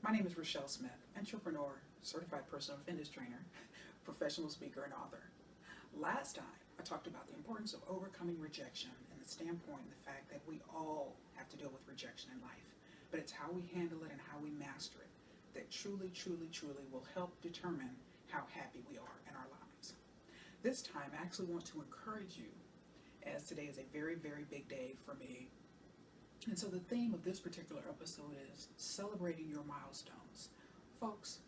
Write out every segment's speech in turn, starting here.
My name is Rachelle Smith, entrepreneur, certified personal fitness trainer, professional speaker, and author. Last time, I talked about the importance of overcoming rejection and the standpoint and the fact that we all have to deal with rejection in life, but it's how we handle it and how we master it that truly, truly, truly will help determine how happy we are in our lives. This time, I actually want to encourage you, as today is a very, very big day for me. And so the theme of this particular episode is celebrating your milestones. Folks,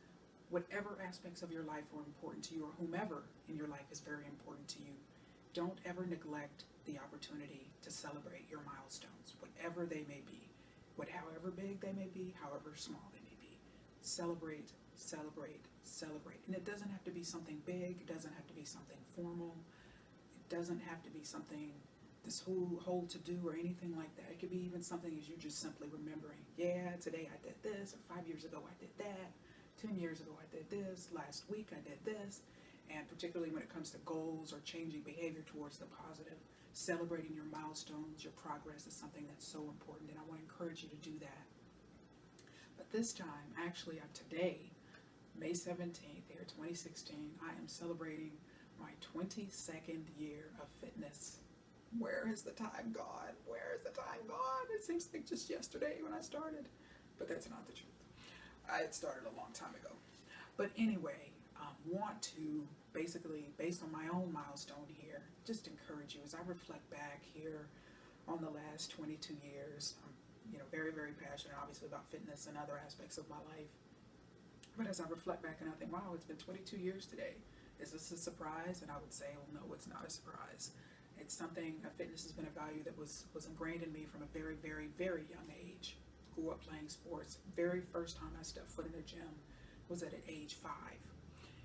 whatever aspects of your life are important to you, or whomever in your life is very important to you, don't ever neglect the opportunity to celebrate your milestones, whatever they may be, however big they may be, however small they may be. Celebrate, celebrate, celebrate. And it doesn't have to be something big, it doesn't have to be something formal, it doesn't have to be something this whole to-do or anything like that. It could be even something as you just simply remembering, yeah, today I did this, or 5 years ago I did that, 10 years ago I did this, last week I did this. And particularly when it comes to goals or changing behavior towards the positive, celebrating your milestones, your progress is something that's so important, and I want to encourage you to do that. But this time, actually today, May 17th, year 2016, I am celebrating my 22nd year of fitness. Where has the time gone? Where has the time gone? It seems like just yesterday when I started, but that's not the truth. I had started a long time ago. But anyway, want to basically, based on my own milestone here, just encourage you as I reflect back here on the last 22 years. I'm very, very passionate, obviously, about fitness and other aspects of my life. But as I reflect back and I think, wow, it's been 22 years today. Is this a surprise? And I would say, well, no, it's not a surprise. It's something, fitness has been a value that was ingrained in me from a very, very, very young age. Grew up playing sports. Very first time I stepped foot in a gym was at age 5.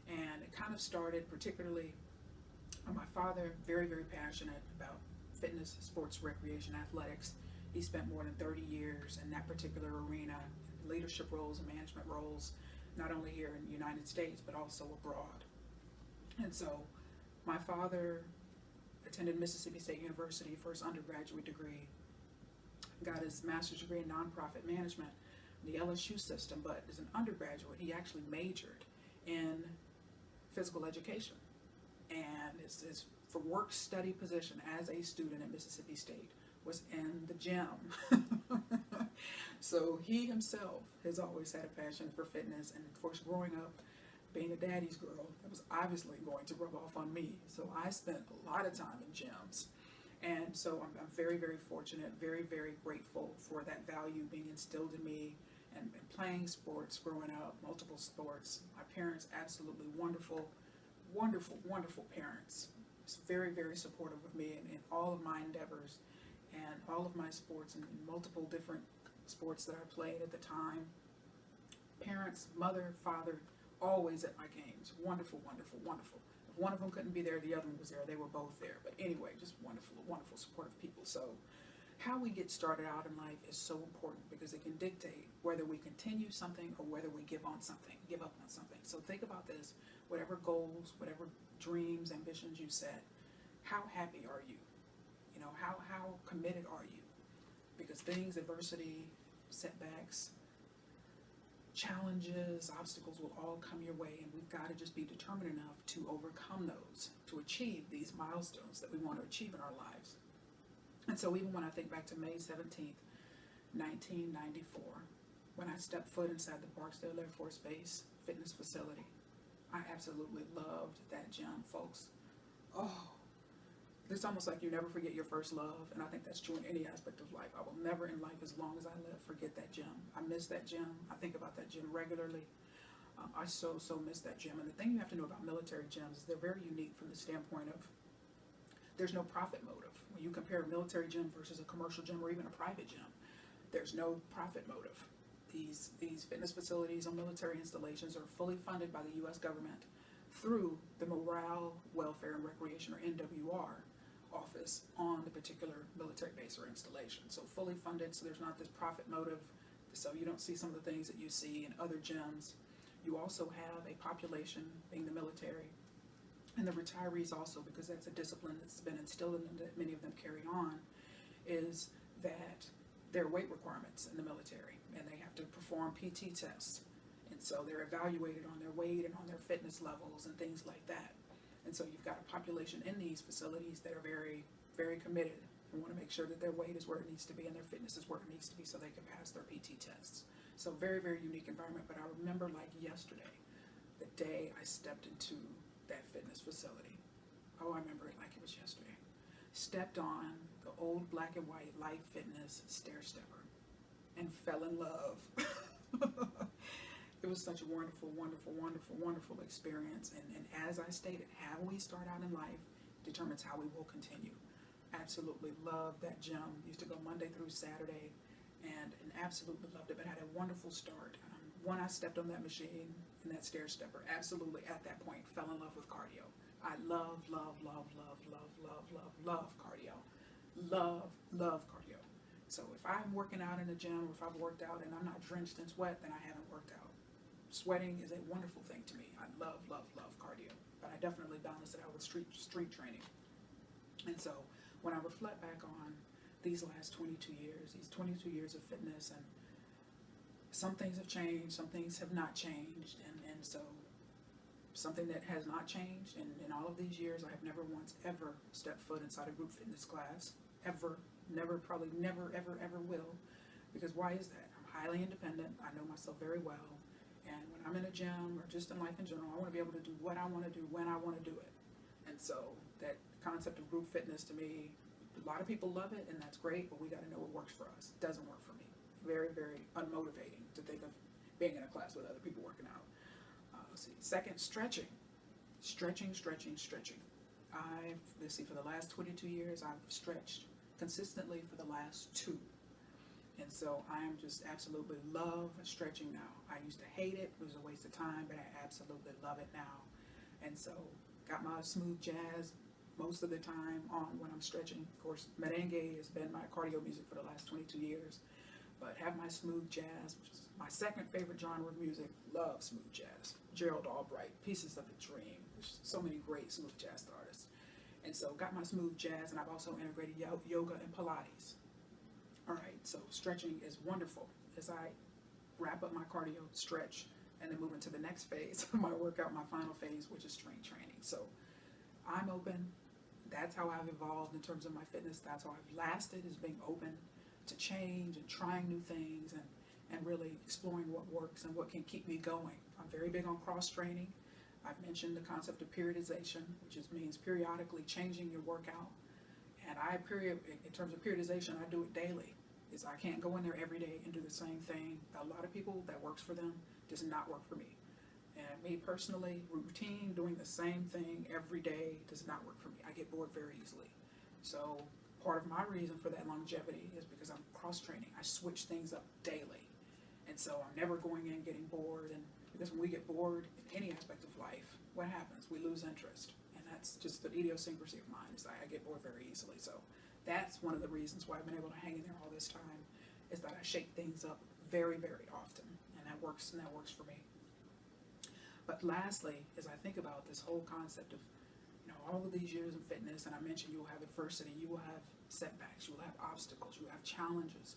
And it kind of started particularly, my father, very, very passionate about fitness, sports, recreation, athletics. He spent more than 30 years in that particular arena, leadership roles and management roles, not only here in the United States, but also abroad. And so my father attended Mississippi State University for his undergraduate degree, got his master's degree in nonprofit management, the LSU system, but as an undergraduate, he actually majored in physical education. And his for work study position as a student at Mississippi State was in the gym. So he himself has always had a passion for fitness, and of course growing up, being a daddy's girl, that was obviously going to rub off on me. So I spent a lot of time in gyms. And so I'm very, very fortunate, very, very grateful for that value being instilled in me and playing sports growing up, multiple sports. My parents, absolutely wonderful, wonderful, wonderful parents. It's very, very supportive of me in all of my endeavors and all of my sports and multiple different sports that I played at the time. Parents, mother, father, always at my games. Wonderful, wonderful, wonderful. If one of them couldn't be there, the other one was there. They were both there. But anyway, just wonderful, wonderful, supportive people. So how we get started out in life is so important because it can dictate whether we continue something or whether we give up on something. So think about this. Whatever goals, whatever dreams, ambitions you set, how happy are you? How committed are you? Because things, adversity, setbacks, challenges, obstacles will all come your way, and we've got to just be determined enough to overcome those, to achieve these milestones that we want to achieve in our lives. And so even when I think back to May 17th, 1994, when I stepped foot inside the Barksdale Air Force Base fitness facility, I absolutely loved that gym, folks. Oh, it's almost like you never forget your first love, and I think that's true in any aspect of life. I will never in life, as long as I live, forget that gym. I miss that gym. I think about that gym regularly. I so miss that gym. And the thing you have to know about military gyms is they're very unique from the standpoint of there's no profit motive. When you compare a military gym versus a commercial gym or even a private gym, there's no profit motive. These fitness facilities or military installations are fully funded by the U.S. government through the Morale, Welfare, and Recreation, or NWR, office on the particular military base or installation. So fully funded, so there's not this profit motive, so you don't see some of the things that you see in other gyms. You also have a population, being the military, and the retirees also, because that's a discipline that's been instilled in them that many of them carry on, is that there are weight requirements in the military, and they have to perform perform PT tests. And so they're evaluated on their weight and on their fitness levels and things like that. And so you've got a population in these facilities that are very, very committed and want to make sure that their weight is where it needs to be and their fitness is where it needs to be so they can pass their PT tests. So very, very unique environment. But I remember like yesterday, the day I stepped into that fitness facility. Oh, I remember it like it was yesterday. Stepped on the old black and white Life Fitness stair stepper and fell in love. It was such a wonderful, wonderful, wonderful, wonderful experience. And as I stated, how we start out in life determines how we will continue. Absolutely loved that gym. Used to go Monday through Saturday and absolutely loved it, but had a wonderful start. When I stepped on that machine and that stair stepper, absolutely at that point fell in love with cardio. I love, love, love, love, love, love, love, love cardio. Love, love cardio. So if I'm working out in the gym or if I've worked out and I'm not drenched in sweat, then I haven't worked out. Sweating is a wonderful thing to me. I love, love, love cardio, but I definitely balance it out with street training. And so when I reflect back on these last 22 years, these 22 years of fitness, and some things have changed, some things have not changed, and so something that has not changed in all of these years, I have never once ever stepped foot inside a group fitness class, ever, never, probably never, ever, ever will, because why is that? I'm highly independent, I know myself very well. And when I'm in a gym or just in life in general, I want to be able to do what I want to do when I want to do it. And so that concept of group fitness to me, a lot of people love it and that's great, but we got to know what works for us. It doesn't work for me. Very, very unmotivating to think of being in a class with other people working out. Let's see. Second, stretching. Stretching. Let's see, for the last 22 years, I've stretched consistently for the last 2. And so I am just absolutely love stretching now. I used to hate it. It was a waste of time, but I absolutely love it now. And so got my smooth jazz most of the time on when I'm stretching. Of course, merengue has been my cardio music for the last 22 years. But have my smooth jazz, which is my second favorite genre of music. Love smooth jazz. Gerald Albright, Pieces of a Dream. There's so many great smooth jazz artists. And so got my smooth jazz, and I've also integrated yoga and Pilates. All right, so stretching is wonderful. As I wrap up my cardio, stretch, and then move into the next phase of my workout, my final phase, which is strength training. So I'm open. That's how I've evolved in terms of my fitness. That's how I've lasted, is being open to change and trying new things and really exploring what works and what can keep me going. I'm very big on cross training. I've mentioned the concept of periodization, which means periodically changing your workout. And in terms of periodization, I do it daily. I can't go in there every day and do the same thing. A lot of people, that works for them, does not work for me. And me personally, routine, doing the same thing every day does not work for me. I get bored very easily. So part of my reason for that longevity is because I'm cross-training. I switch things up daily. And so I'm never going in getting bored. And because when we get bored in any aspect of life, what happens? We lose interest. That's just the idiosyncrasy of mine, is I get bored very easily. So that's one of the reasons why I've been able to hang in there all this time, is that I shake things up very, very often, and that works for me. But lastly, as I think about this whole concept of, all of these years of fitness, and I mentioned you will have adversity, you will have setbacks, you will have obstacles, you will have challenges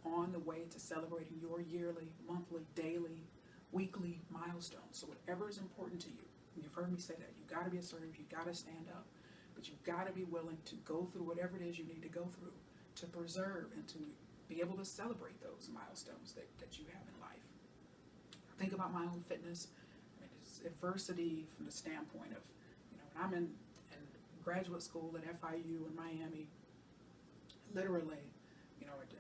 on the way to celebrating your yearly, monthly, daily, weekly milestones. So whatever is important to you, and you've heard me say that, you've got to be assertive, you've got to stand up, but you've got to be willing to go through whatever it is you need to go through to preserve and to be able to celebrate those milestones that you have in life. Think about my own fitness. I mean, it's adversity from the standpoint of, when I'm in graduate school at FIU in Miami, literally,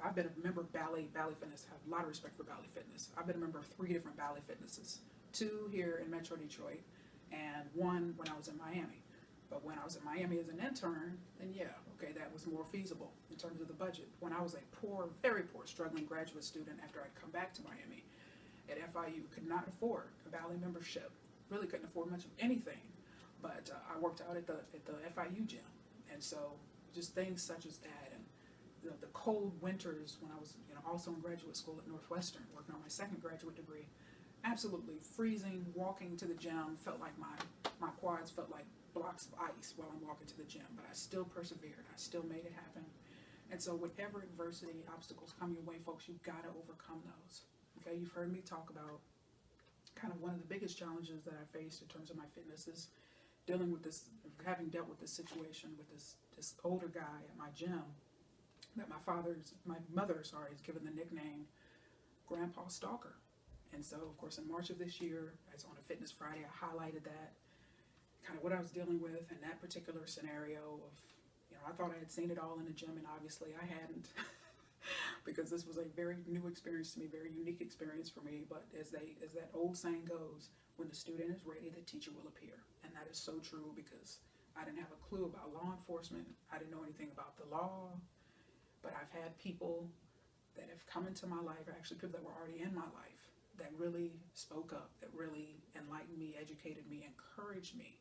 I've been a member of Ballet Fitness. I have a lot of respect for Ballet Fitness. I've been a member of 3 different Ballet Fitnesses, 2 here in Metro Detroit, and 1 when I was in Miami. But when I was in Miami as an intern, then that was more feasible in terms of the budget. When I was a poor, very poor, struggling graduate student after I'd come back to Miami at FIU, could not afford a ballet membership, really couldn't afford much of anything. But I worked out at the FIU gym, and so just things such as that, and the cold winters when I was also in graduate school at Northwestern, working on my second graduate degree, absolutely freezing, walking to the gym, felt like my quads felt like blocks of ice while I'm walking to the gym, but I still persevered, I still made it happen. And so whatever adversity, obstacles come your way, folks, you've got to overcome those. Okay, you've heard me talk about kind of one of the biggest challenges that I faced in terms of my fitness is dealing with this, having dealt with this situation with this older guy at my gym that my mother, has given the nickname Grandpa Stalker. And so, of course, in March of this year, as on a Fitness Friday, I highlighted that, kind of what I was dealing with in that particular scenario of, I thought I had seen it all in the gym, and obviously I hadn't. Because this was a very new experience to me, very unique experience for me. But as that old saying goes, when the student is ready, the teacher will appear. And that is so true, because I didn't have a clue about law enforcement. I didn't know anything about the law. But I've had people that have come into my life, actually people that were already in my life, that really spoke up, that really enlightened me, educated me, encouraged me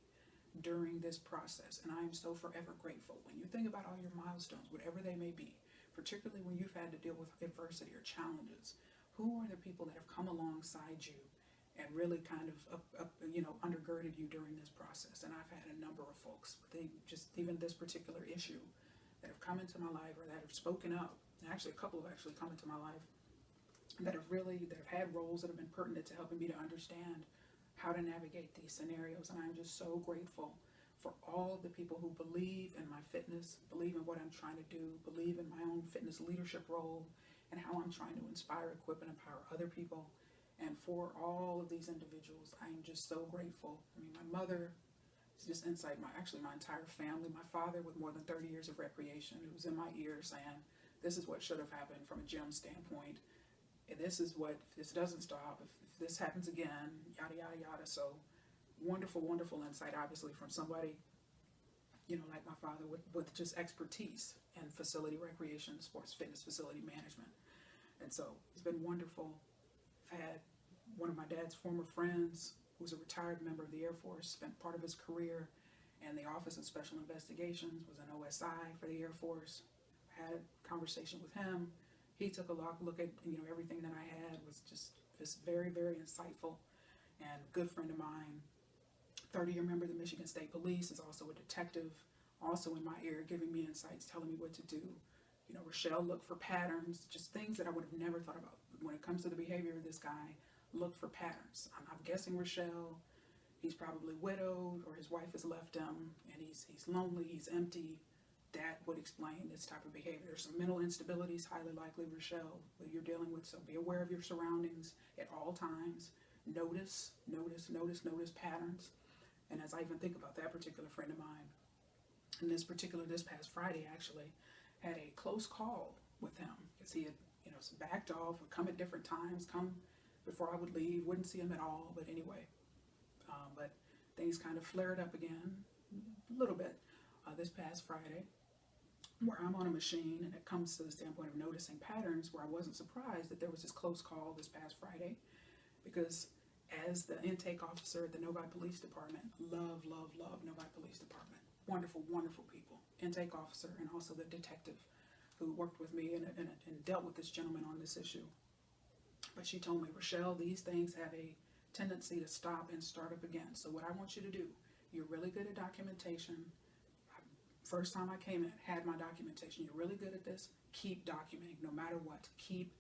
during this process. And I am so forever grateful. When you think about all your milestones, whatever they may be, particularly when you've had to deal with adversity or challenges, who are the people that have come alongside you and really kind of undergirded you during this process? And I've had a number of folks, even this particular issue, that have come into my life or that have spoken up. And actually, a couple have actually come into my life that have had roles that have been pertinent to helping me to understand how to navigate these scenarios. And I'm just so grateful for all the people who believe in my fitness, believe in what I'm trying to do, believe in my own fitness leadership role, and how I'm trying to inspire, equip, and empower other people. And for all of these individuals, I am just so grateful. I mean, my mother is just insight, my entire family. My father, with more than 30 years of recreation, who was in my ear saying, this is what should have happened from a gym standpoint. And this is what, if this doesn't stop, if this happens again, yada, yada, yada. So wonderful, wonderful insight, obviously, from somebody, like my father, with just expertise in facility recreation, sports fitness facility management. And so it's been wonderful. I've had one of my dad's former friends, who's a retired member of the Air Force, spent part of his career in the Office of Special Investigations, was an OSI for the Air Force. Had a conversation with him. He took a look at everything that I had, was just very, very insightful. And a good friend of mine, 30-year member of the Michigan State Police, is also a detective, also in my ear, giving me insights, telling me what to do. Rachelle, look for patterns, just things that I would have never thought about. When it comes to the behavior of this guy, look for patterns. I'm guessing Rachelle, he's probably widowed, or his wife has left him, and he's lonely, he's empty. That would explain this type of behavior. There's some mental instabilities, highly likely, Rachelle, that you're dealing with. So be aware of your surroundings at all times. Notice patterns. And as I even think about that particular friend of mine, and this past Friday, actually, had a close call with him, because he had, backed off, would come at different times, come before I would leave, wouldn't see him at all. But anyway, but things kind of flared up again a little bit this past Friday, where I'm on a machine, and it comes to the standpoint of noticing patterns, where I wasn't surprised that there was this close call this past Friday, because as the intake officer at the Novi Police Department, love Novi Police Department, wonderful, wonderful people, intake officer, and also the detective who worked with me and dealt with this gentleman on this issue. But she told me, Rachelle, these things have a tendency to stop and start up again. So what I want you to do, you're really good at documentation. First time I came in, had my documentation. You're really good at this. Keep documenting no matter what.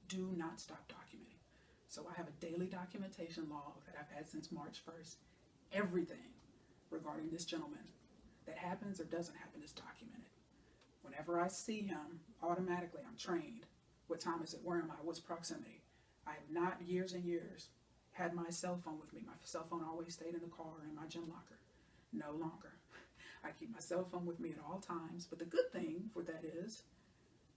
Do not stop documenting. So I have a daily documentation log that I've had since March 1st. Everything regarding this gentleman that happens or doesn't happen is documented. Whenever I see him, automatically I'm trained. What time is it? Where am I? What's proximity? I have not, years and years, had my cell phone with me. My cell phone always stayed in the car in my gym locker. No longer. I keep my cell phone with me at all times. But the good thing for that is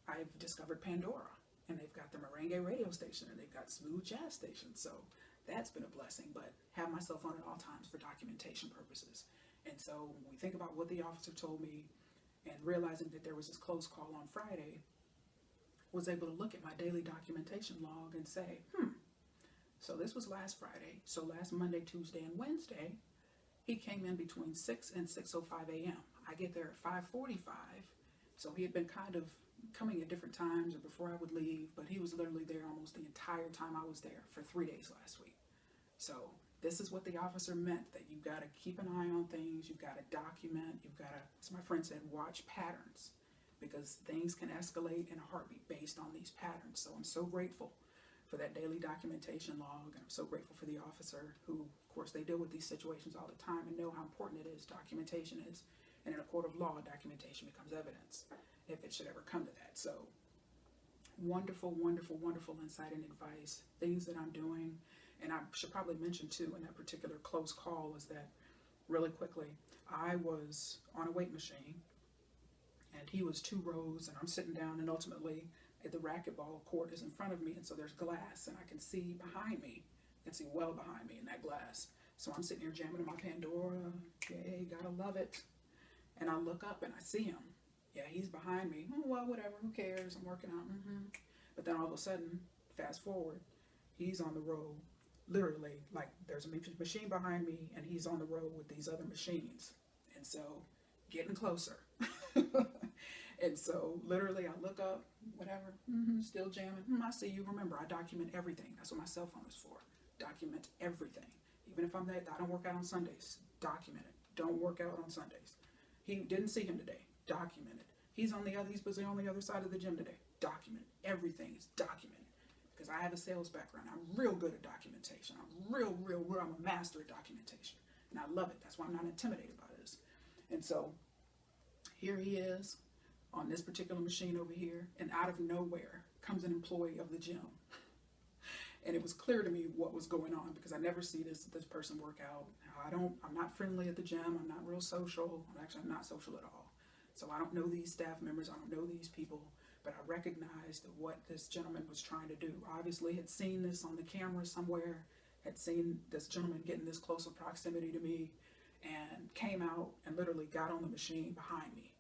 I've discovered Pandora. And they've got the Merengue radio station, and they've got smooth jazz stations. So that's been a blessing. But have my cell phone at all times for documentation purposes. And so when we think about what the officer told me, and realizing that there was this close call on Friday, was able to look at my daily documentation log and say, so this was last Friday. So last Monday, Tuesday, and Wednesday, he came in between 6 and 6:05 a.m. I get there at 5:45. So he had been kind of coming at different times or before I would leave, but he was literally there almost the entire time I was there for 3 days last week. So this is what the officer meant, that you've got to keep an eye on things, you've got to document, you've got to, as my friend said, watch patterns, because things can escalate in a heartbeat based on these patterns. So I'm so grateful for that daily documentation log. And I'm so grateful for the officer who, of course, they deal with these situations all the time and know how important it is, documentation is. And in a court of law, documentation becomes evidence if it should ever come to that. So wonderful, wonderful, wonderful insight and advice, things that I'm doing. And I should probably mention too, in that particular close call, is that really quickly, I was on a weight machine and he was 2 rows and I'm sitting down, and ultimately the racquetball court is in front of me, and so there's glass and I can see behind me. I can see well behind me in that glass. So I'm sitting here jamming in my Pandora. Yay, gotta love it. And I look up and I see him. Yeah, he's behind me. Oh, well, whatever, who cares? I'm working out. But then all of a sudden, fast forward, he's on the row, literally, like there's a machine behind me and he's on the row with these other machines. And so getting closer. And so literally I look up, whatever, still jamming. I see you. Remember, I document everything. That's what my cell phone is for. Document everything. Even if I'm there, I don't work out on Sundays. Document it. Don't work out on Sundays. He didn't see him today. Document it. He's busy on the other side of the gym today. Document it. Everything is documented. Because I have a sales background. I'm real good at documentation. I'm I'm a master at documentation. And I love it. That's why I'm not intimidated by this. And so here he is on this particular machine over here, and out of nowhere comes an employee of the gym. And it was clear to me what was going on, because I never see this person work out. I'm not friendly at the gym. I'm not real social. I'm not social at all. So I don't know these staff members. I don't know these people, but I recognized what this gentleman was trying to do. Obviously had seen this on the camera somewhere, had seen this gentleman get in this close of proximity to me, and came out and literally got on the machine behind me.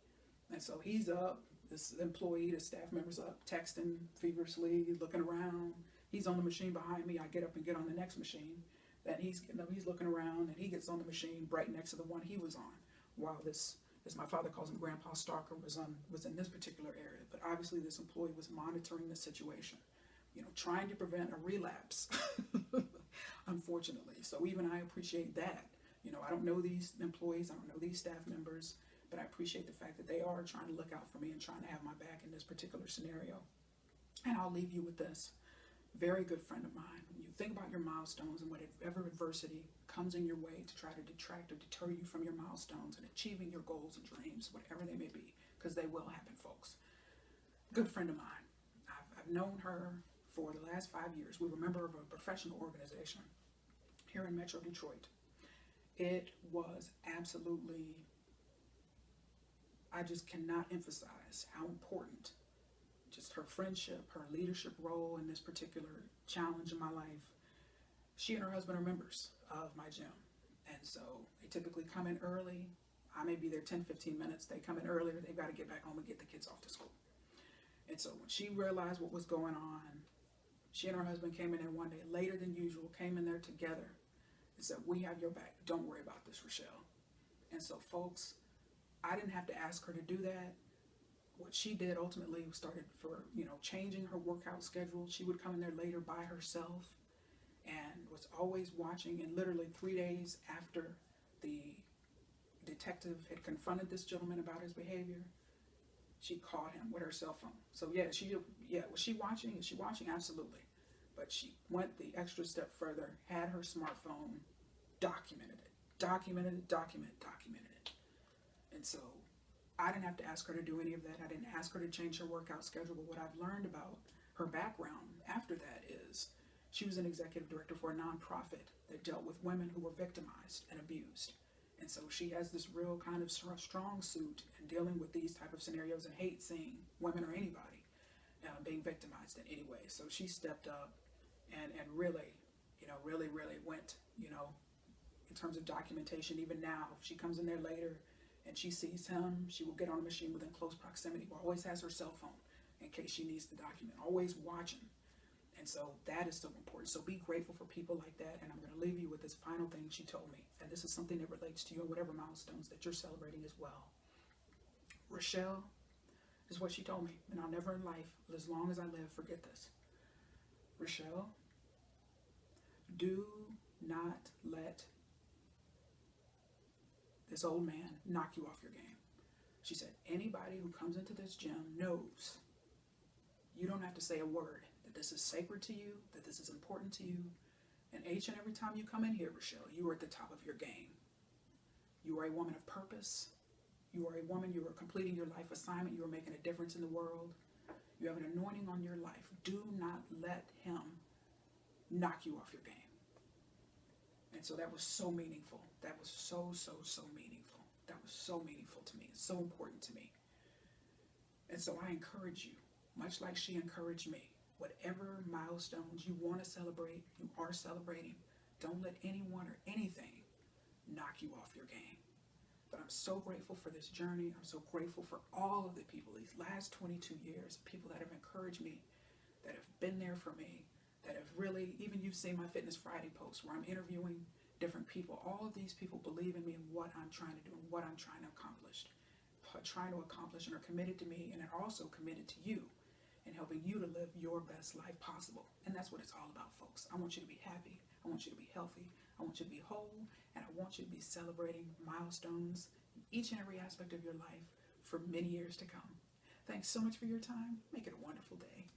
And so he's up, this employee, the staff member's up, texting feverishly, looking around. He's on the machine behind me. I get up and get on the next machine. Then he's looking around, and he gets on the machine right next to the one he was on. While this my father calls him Grandpa Stalker, was in this particular area. But obviously this employee was monitoring the situation, trying to prevent a relapse, unfortunately. So even I appreciate that. I don't know these employees, I don't know these staff members, but I appreciate the fact that they are trying to look out for me and trying to have my back in this particular scenario. And I'll leave you with this. Very good friend of mine. When you think about your milestones and whatever adversity comes in your way to try to detract or deter you from your milestones and achieving your goals and dreams, whatever they may be, because they will happen, folks. Good friend of mine. I've known her for the last 5 years. We were a member of a professional organization here in Metro Detroit. It was absolutely, I just cannot emphasize how important just her friendship, her leadership role in this particular challenge in my life. She and her husband are members of my gym. And so they typically come in early. I may be there 10, 15 minutes. They come in earlier. They've got to get back home and get the kids off to school. And so when she realized what was going on, she and her husband came in there one day, later than usual, came in there together and said, "We have your back. Don't worry about this, Rachelle." And so, folks, I didn't have to ask her to do that. What she did ultimately started for, changing her workout schedule. She would come in there later by herself and was always watching. And literally 3 days after the detective had confronted this gentleman about his behavior, she caught him with her cell phone. So was she watching? Is she watching? Absolutely. But she went the extra step further, had her smartphone, documented it. And so I didn't have to ask her to do any of that. I didn't ask her to change her workout schedule. But what I've learned about her background after that is she was an executive director for a nonprofit that dealt with women who were victimized and abused. And so she has this real kind of strong suit in dealing with these type of scenarios and hate seeing women or anybody being victimized in any way. So she stepped up and really went, in terms of documentation. Even now, if she comes in there later and she sees him, she will get on a machine within close proximity, but always has her cell phone in case she needs to document, always watching. And so that is so important. So be grateful for people like that. And I'm going to leave you with this final thing she told me. And this is something that relates to you and whatever milestones that you're celebrating as well. Rachelle, this is what she told me. And I'll never in life, as long as I live, forget this. Rachelle, do not let this old man knock you off your game. She said, anybody who comes into this gym knows you don't have to say a word that this is sacred to you, that this is important to you. And each and every time you come in here, Rachelle, you are at the top of your game. You are a woman of purpose. You are a woman, you are completing your life assignment. You are making a difference in the world. You have an anointing on your life. Do not let him knock you off your game. And so that was so meaningful. That was so meaningful. That was so meaningful to me. It's so important to me. And so I encourage you, much like she encouraged me, whatever milestones you want to celebrate, you are celebrating. Don't let anyone or anything knock you off your game. But I'm so grateful for this journey. I'm so grateful for all of the people, these last 22 years, people that have encouraged me, that have been there for me, that have really, even you've seen my Fitness Friday post where I'm interviewing different people. All of these people believe in me and what I'm trying to do and what I'm trying to accomplish and are committed to me and are also committed to you and helping you to live your best life possible. And that's what it's all about, folks. I want you to be happy. I want you to be healthy. I want you to be whole. And I want you to be celebrating milestones in each and every aspect of your life for many years to come. Thanks so much for your time. Make it a wonderful day.